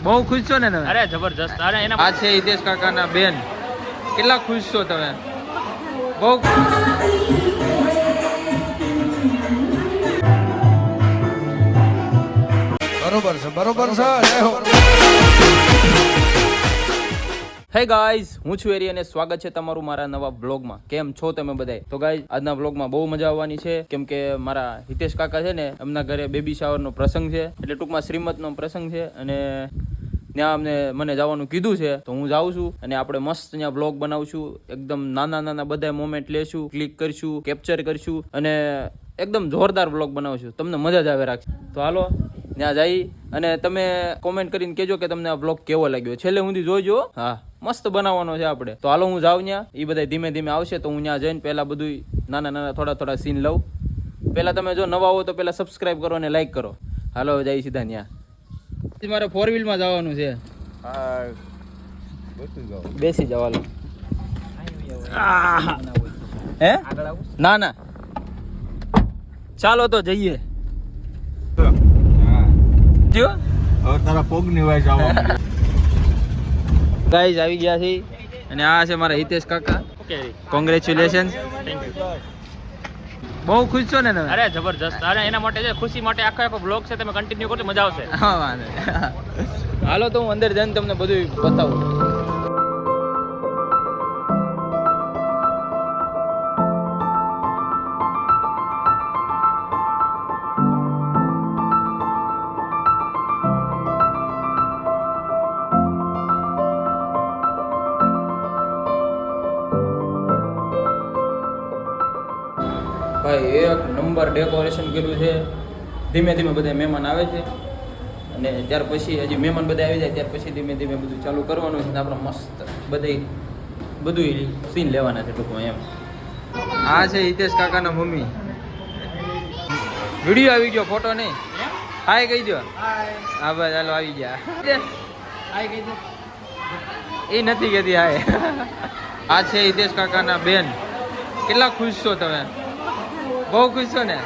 બહુ ખુશ છો ને તમે? અરે જબરજસ્ત. અરે એના આ છે હિતેશ કાકાના બેન. કેટલા ખુશ છો તમે? બહુ. બરોબર છે, બરોબર છે. જય હો. હે ગાઈઝ, હું છું એરી અને સ્વાગત છે તમારું મારા નવા બ્લોગમાં. કેમ છો તમે બધાય? તો ગાઈઝ, આજના બ્લોગમાં બહુ મજા આવવાની છે, કેમ કે મારા હિતેશ કાકા છે ને, એમના ઘરે બેબી શાવરનો પ્રસંગ છે, એટલે ટૂંકમાં શ્રીમતનો પ્રસંગ છે, અને ત્યાં મને જવાનું કીધું છે, તો હું જાઉં છું, અને આપણે મસ્ત ત્યાં બ્લોગ બનાવશું. એકદમ નાના બધા મોમેન્ટ લેશું, ક્લિક કરશું, કેપ્ચર કરશું, અને એકદમ જોરદાર બ્લોગ બનાવશું. તમને મજા જ આવે રાખશે. તો હાલો ત્યાં જઈ, અને તમે કોમેન્ટ કરીને કહેજો કે તમને આ બ્લોગ કેવો લાગ્યો. છેલ્લે સુધી જોઈજો. હા, મસ્ત બનાવવાનો છે આપણે. તો હાલો હું જાઉં ત્યાં. એ બધા ધીમે ધીમે આવશે, તો હું ત્યાં જઈને પહેલા બધું નાના થોડા સીન લઉં. પહેલા તમે જો નવા હો તો પહેલા સબસ્ક્રાઇબ કરો અને લાઈક કરો. હાલો જઈ સીધા ત્યાં. મારે 4 વ્હીલમાં જવાનું છે. બેસી જાવ હાલો. હે ના ચાલો તો જઈએ. જો હવે તારા પગ નિવાય જવા. ગાઈઝ આવી ગયા છે, અને આ છે મારા હિતેશ કાકા. કોંગ્રેચ્યુલેશન. બહુ ખુશ છો ને તમે? અરે જબરજસ્ત. અરે એના માટે છે, ખુશી માટે આખો બ્લોગ છે, તમે કન્ટિન્યુ કરો, મજા આવશે. હા વાંધો. હાલો તો હું અંદર જઈને તમને બધું બતાવું. ભાઈ એક નંબર ડેકોરેશન કર્યું છે. ધીમે ધીમે બધા મહેમાન આવે છે, અને ત્યાર પછી હજી મહેમાન બધા આવી જાય ત્યાર પછી ધીમે ધીમે બધું ચાલુ કરવાનું છે. આપણે મસ્ત બધું સીન લેવાના છે ટૂંકમાં એમ. આ છે હિતેશ કાકાના મમ્મી. વિડીયો આવી ગયો, ફોટો નહીં. હાય કહી દો. હા બસ ચાલો આવી ગયા. હાય કહી દો. એ નથી કહેતી હાય. આ છે હિતેશ કાકાના બેન. કેટલા ખુશ છો તમે? બહુ ખુશ છો ને?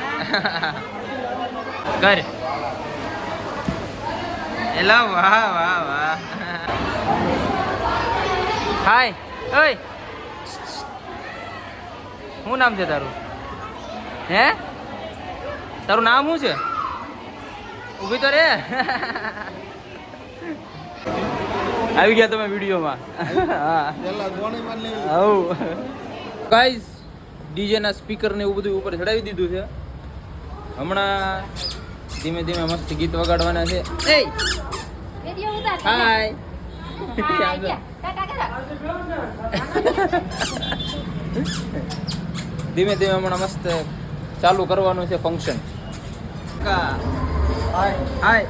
કર એલા વાહ. હાય ઓય, શું નામ છે તારું? હે, તારું નામ શું છે? ઊભી તો રે. આવી ગયા તમે વિડીયોમાં. હા ગાઈઝ, ડીજે ના સ્પીકર ને એવું બધું ઉપર ચડાવી દીધું છે. હમણાં ધીમે ધીમે મસ્ત ગીત વગાડવાના છે. હાય. ધીમે ધીમે હમણાં મસ્ત ચાલુ કરવાનું છે ફંક્શન. હાય.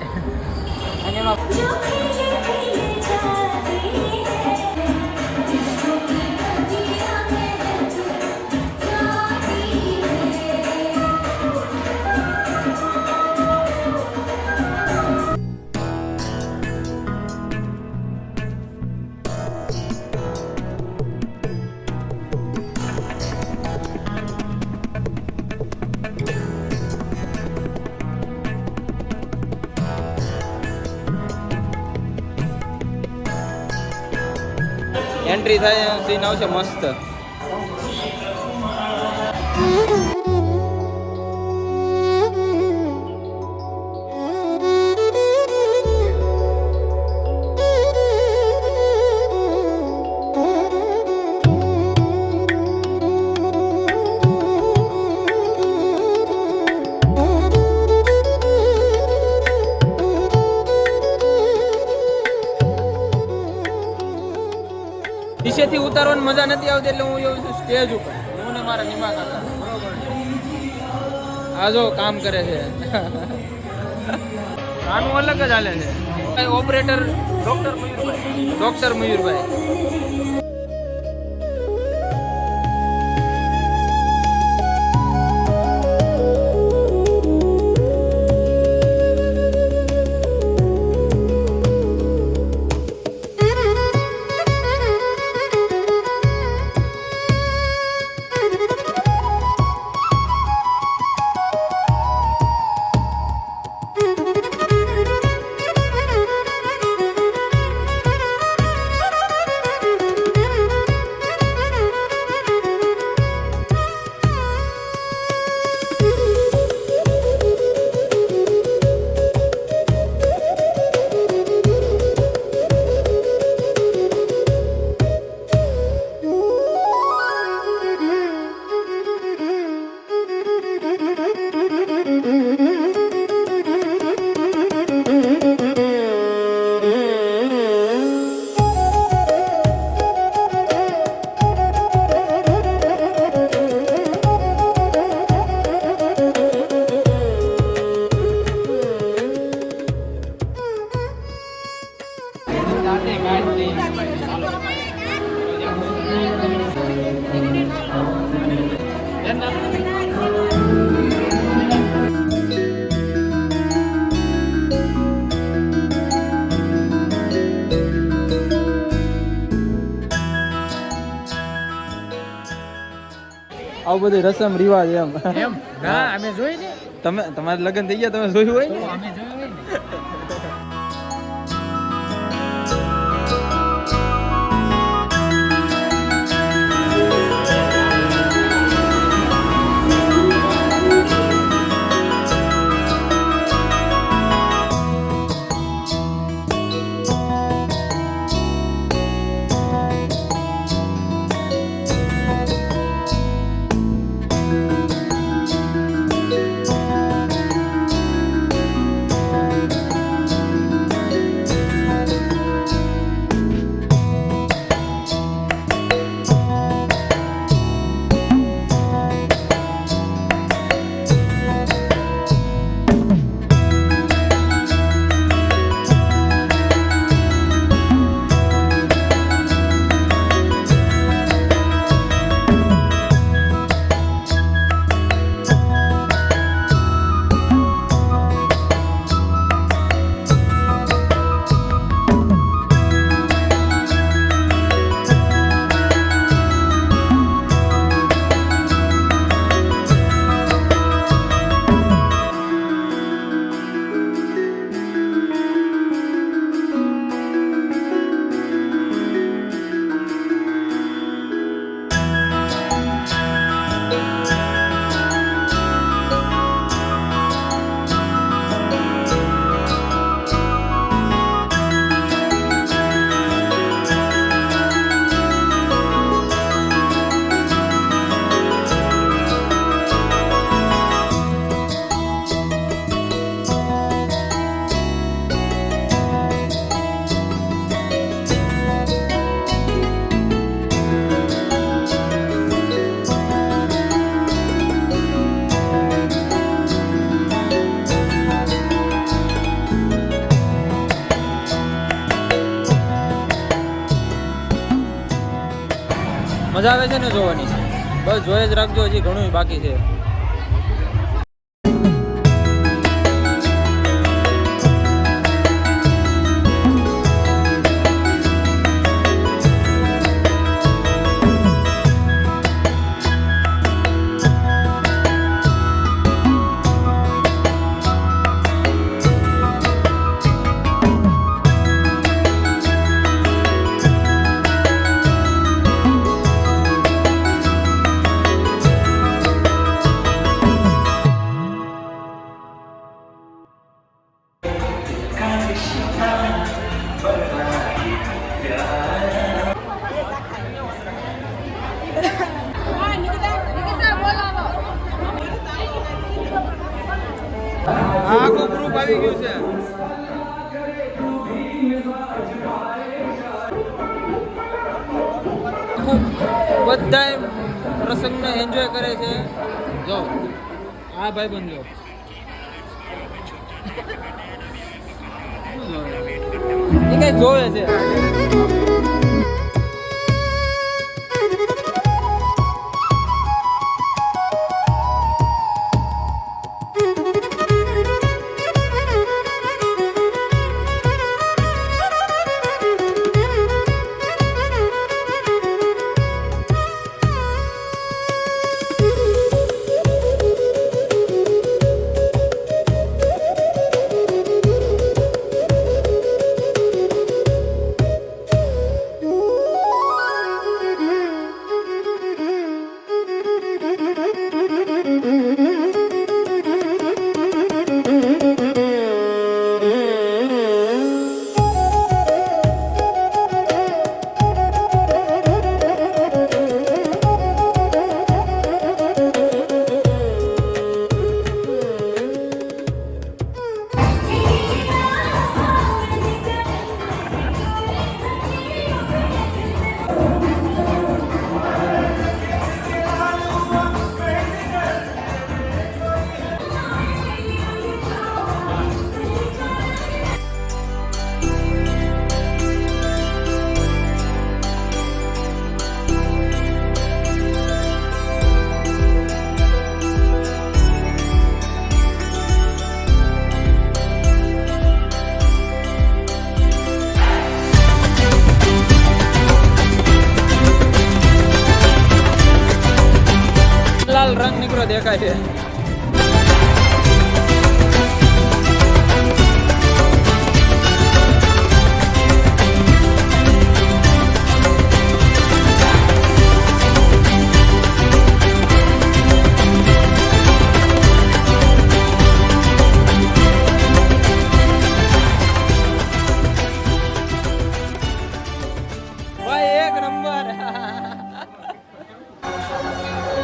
એન્ટ્રી થાય સીન આવશે મસ્ત. નીચેથી ઉતારવાની મજા નથી આવતી, એટલે હું એવું છું સ્ટેજ ઉપર. હું ને મારા નિમા કાકા. આ જો કામ કરે છે. આનું અલગ જ હાલે છે. ઓપરેટર ડોક્ટર મયુરભાઈ. આવું બધું રસમ રિવાજ એમ ના અમે જોઈ ને તમે તમારે લગ્ન થઈ ગયા તમે જોયું હોય ને? અમે જોયું હોય ને મજા આવે છે ને જોવાની? બસ જોઈ જ રાખજો, હજી ઘણું બાકી છે. આખું ગ્રુપ આવી ગયું છે. બધા પ્રસંગને એન્જોય કરે છે. જો આ ભાઈ બંધો એ કઈ જોવે છે. દેખાય છે.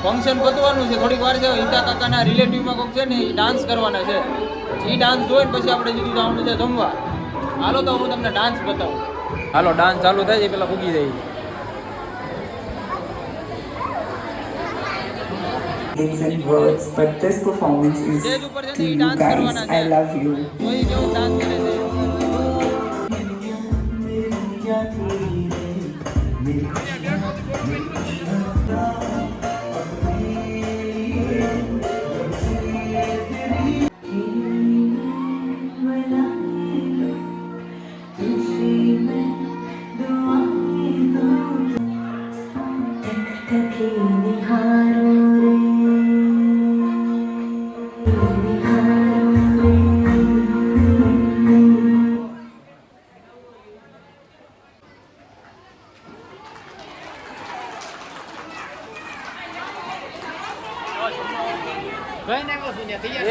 ફંક્શન પતવાનું છે, થોડીક વાર છે. હિતા કાકાના રિલેટિવમાં કોઈક છે ને એ ડાન્સ કરવાના છે. એ ડાન્સ જોઈને પછી આપણે જીધું જવાનું છે જમવા. હાલો તો હું તમને ડાન્સ બતાવું. હાલો ડાન્સ ચાલુ થાય છે પેલા પૂગી જાય. And words, but this performance is stage ઉપર છે to ને એ you ડાન્સ guys. કરવાના છે. I love you. જોઈ કેવું ડાન્સ કરે છે.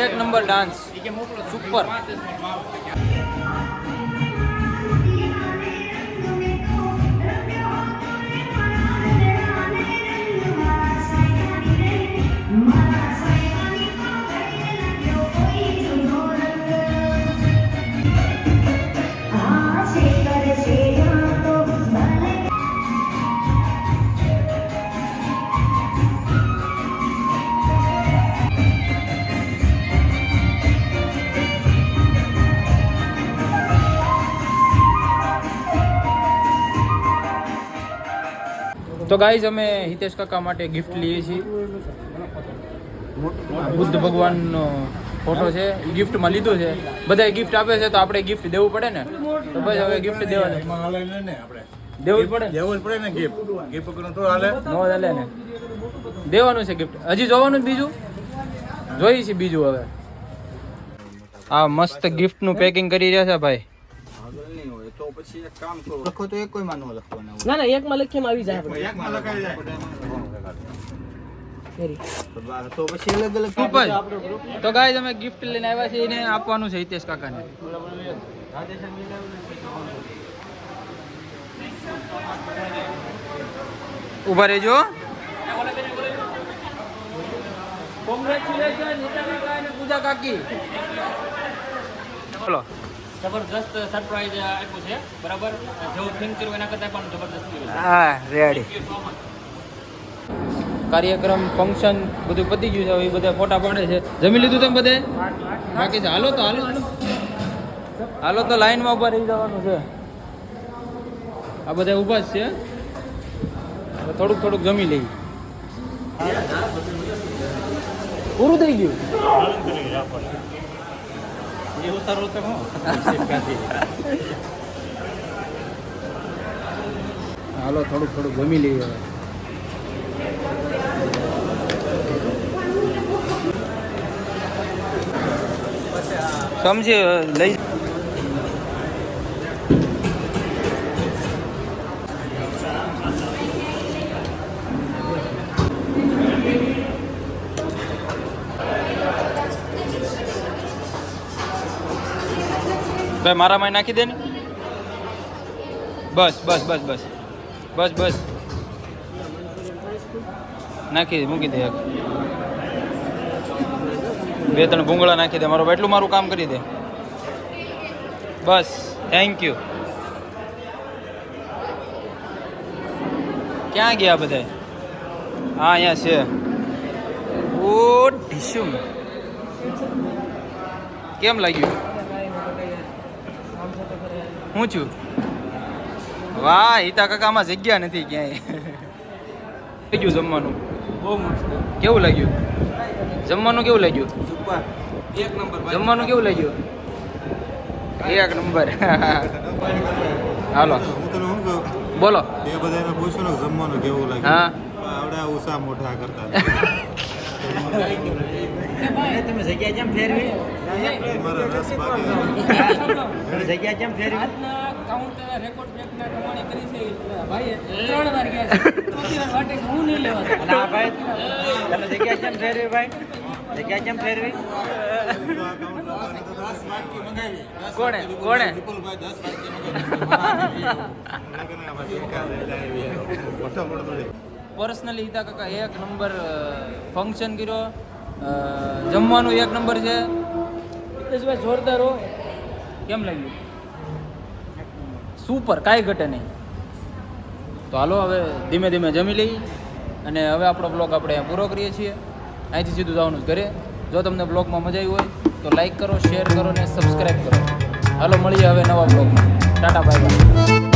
એક નંબર ડાન્સ સુપર. તો ગાઈઝ અમે હિતેશ કાકા માટે ગિફ્ટ લઈએ છીએ. બુદ્ધ ભગવાનનો ફોટો છે, એ ગિફ્ટમાં લીધો છે. બધાય ગિફ્ટ આપે છે તો આપણે ગિફ્ટ દેવું પડે ને, તો બસ હવે ગિફ્ટ દેવાનું દેવું જ પડે ને ગિફ્ટ તો હાલે નો હાલે ને, દેવાનું છે ગિફ્ટ. હજી જોવાનું જ બીજું જોઈએ છે બીજું. હવે આ મસ્ત ગિફ્ટ નું પેકિંગ કરી રહ્યા છે ભાઈ. તો પછી એક કામ કરો, લખો તો એક કોઈ માં ન લખવાના. ના ના એકમાં લખીમાં આવી જાય આપણે. એકમાં લખાઈ જાય વેરી. તો પછી અલગ અલગ ઉપર. તો ગાઈઝ અમે ગિફ્ટ લઈને આવ્યા છીએ, એને આપવાનું છે હિતેશ કાકાને. ઉભા રહેજો. કોંગ્રેચ્યુલેશન હિતેશ કાકા અને પૂજા કાકી. બોલો. જબરદસ્ત સરપ્રાઈઝ આપ્યું છે, બરાબર. જેવું થિંક કર્યું એના કરતાં પણ જબરદસ્ત કર્યું. હા રેડી. કાર્યક્રમ ફંક્શન બધું પતી ગયું છે. હવે એ બધા ફોટા પાડે છે. જમી લીધું તમે બધે? બાકી છે. હાલો તો હાલો હાલો હાલો તો લાઈનમાં ઉભા રહી જવાનું છે. આ બધા ઊભા જ છે. હવે થોડુંક થોડુંક જમી લઈએ. પૂરું થઈ ગયું. હાલો થોડુંક થોડુંક જમી લઈએ હવે. સમજી લઈ ભાઈ મારામાં નાખી દે ને. બસ બસ બસ બસ બસ બસ નાખી મૂકી દે. બે ત્રણ ભૂંગળા નાખી દે. મારો એટલું મારું કામ કરી દે. બસ થેન્ક યુ. ક્યાં ગયા બધા? હા અહીંયા છે. ઓ ઢીશુમ કેમ લાગ્યું? હું છું. વાહ હિતા કાકામાં જગ્યા નથી ક્યાંય. લાગ્યું જમવાનું? બહુ મસ્ત. કેવું લાગ્યું જમવાનું? કેવું લાગ્યું? સુપર એક નંબર. જમવાનું કેવું લાગ્યું? એક નંબર. હાલો હું તને શું કહું, બોલો. એ બધાને પૂછ્યું ને જમવાનું કેવું લાગ્યું? હા આવડા ઉષા મોઢા કરતા. તમે જગ્યા કેમ ફેરવી જગ્યા કેમ ફેરવી આજના કાઉન્ટ રેકોર્ડ બ્રેકના કમાણી કરી છે ભાઈએ 3 વાર ગયા છે ચોથી વાર વાટે હું નહીં લેવા ના ભાઈ તમે જગ્યા કેમ ફેરવી ભાઈ જગ્યા કેમ ફેરવી કોણે કોણે પર્સનલી હિતા કાકા એક નંબર ફંક્શન કર્યો, જમવાનું એક નંબર છે. હિતેશભાઈ જોરદાર હો. કેમ લાગ્યું? સુપર, કાંઈ ઘટે નહીં. તો હાલો હવે ધીમે ધીમે જમી લઈ અને હવે આપણો બ્લોગ આપણે અહીંયા પૂરો કરીએ છીએ. અહીંથી સીધું જવાનું જ ઘરે. જો તમને બ્લોગમાં મજા આવી હોય તો લાઈક કરો, શેર કરો ને સબસ્ક્રાઈબ કરો. હાલો મળીએ હવે નવા બ્લોગમાં. Tata bye bye.